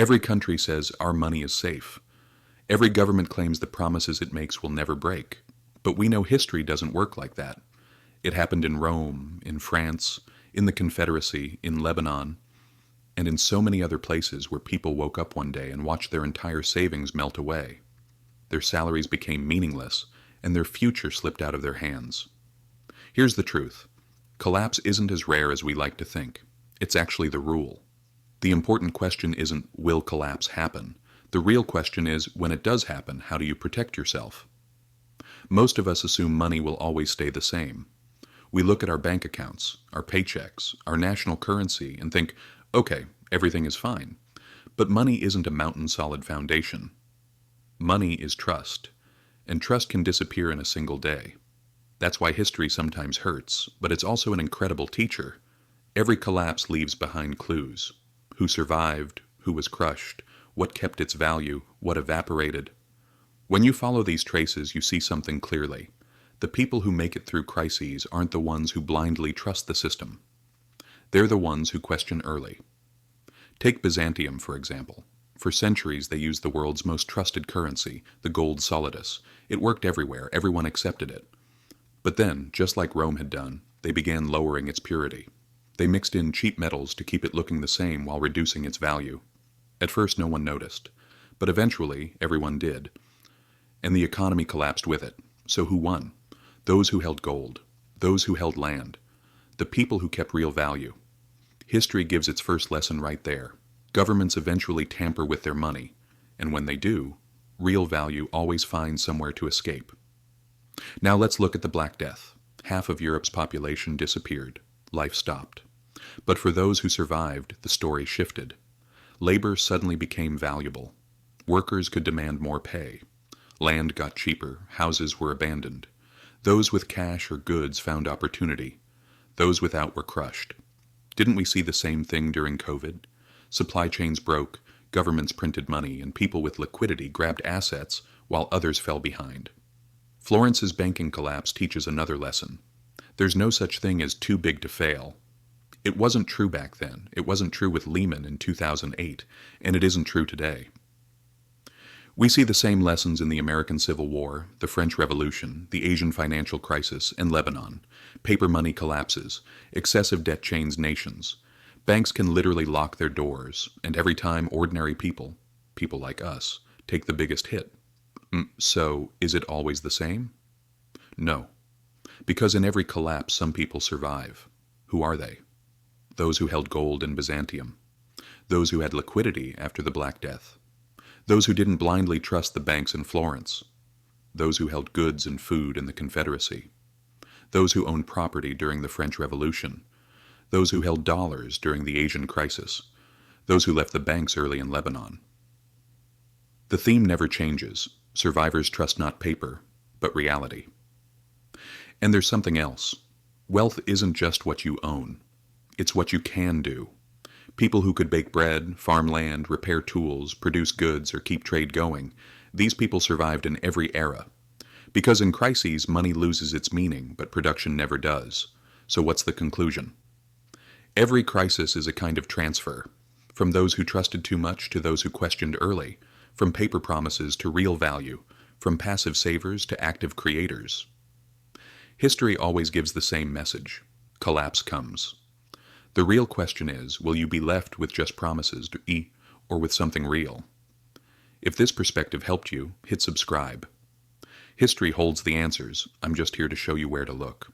Every country says our money is safe. Every government claims the promises it makes will never break. But we know history doesn't work like that. It happened in Rome, in France, in the Confederacy, in Lebanon, and in so many other places where people woke up one day and watched their entire savings melt away. Their salaries became meaningless, and their future slipped out of their hands. Here's the truth. Collapse isn't as rare as we like to think. It's actually the rule. The important question isn't, will collapse happen? The real question is, when it does happen, how do you protect yourself? Most of us assume money will always stay the same. We look at our bank accounts, our paychecks, our national currency, and think, okay, everything is fine. But money isn't a mountain-solid foundation. Money is trust, and trust can disappear in a single day. That's why history sometimes hurts, but it's also an incredible teacher. Every collapse leaves behind clues. Who survived, who was crushed, what kept its value, what evaporated. When you follow these traces, you see something clearly. The people who make it through crises aren't the ones who blindly trust the system. They're the ones who question early. Take Byzantium, for example. For centuries, they used the world's most trusted currency, the gold solidus. It worked everywhere, everyone accepted it. But then, just like Rome had done, they began lowering its purity. They mixed in cheap metals to keep it looking the same while reducing its value. At first, no one noticed, but eventually, everyone did. And the economy collapsed with it. So who won? Those who held gold, those who held land, the people who kept real value. History gives its first lesson right there. Governments eventually tamper with their money, and when they do, real value always finds somewhere to escape. Now let's look at the Black Death. Half of Europe's population disappeared. Life stopped. But for those who survived, the story shifted. Labor suddenly became valuable. Workers could demand more pay. Land got cheaper. Houses were abandoned. Those with cash or goods found opportunity. Those without were crushed. Didn't we see the same thing during COVID? Supply chains broke, governments printed money, and people with liquidity grabbed assets while others fell behind. Florence's banking collapse teaches another lesson. There's no such thing as too big to fail. It wasn't true back then. It wasn't true with Lehman in 2008, and it isn't true today. We see the same lessons in the American Civil War, the French Revolution, the Asian financial crisis, and Lebanon. Paper money collapses. Excessive debt chains nations. Banks can literally lock their doors, and every time ordinary people, people like us, take the biggest hit. So, is it always the same? No. Because in every collapse, some people survive. Who are they? Those who held gold in Byzantium. Those who had liquidity after the Black Death. Those who didn't blindly trust the banks in Florence. Those who held goods and food in the Confederacy. Those who owned property during the French Revolution. Those who held dollars during the Asian crisis. Those who left the banks early in Lebanon. The theme never changes. Survivors trust not paper, but reality. And there's something else. Wealth isn't just what you own. It's what you can do. People who could bake bread, farm land, repair tools, produce goods, or keep trade going, these people survived in every era. Because in crises, money loses its meaning, but production never does. So what's the conclusion? Every crisis is a kind of transfer, from those who trusted too much to those who questioned early, from paper promises to real value, from passive savers to active creators. History always gives the same message. Collapse comes. The real question is, will you be left with just promises to eat or with something real? If this perspective helped you, hit subscribe. History holds the answers. I'm just here to show you where to look.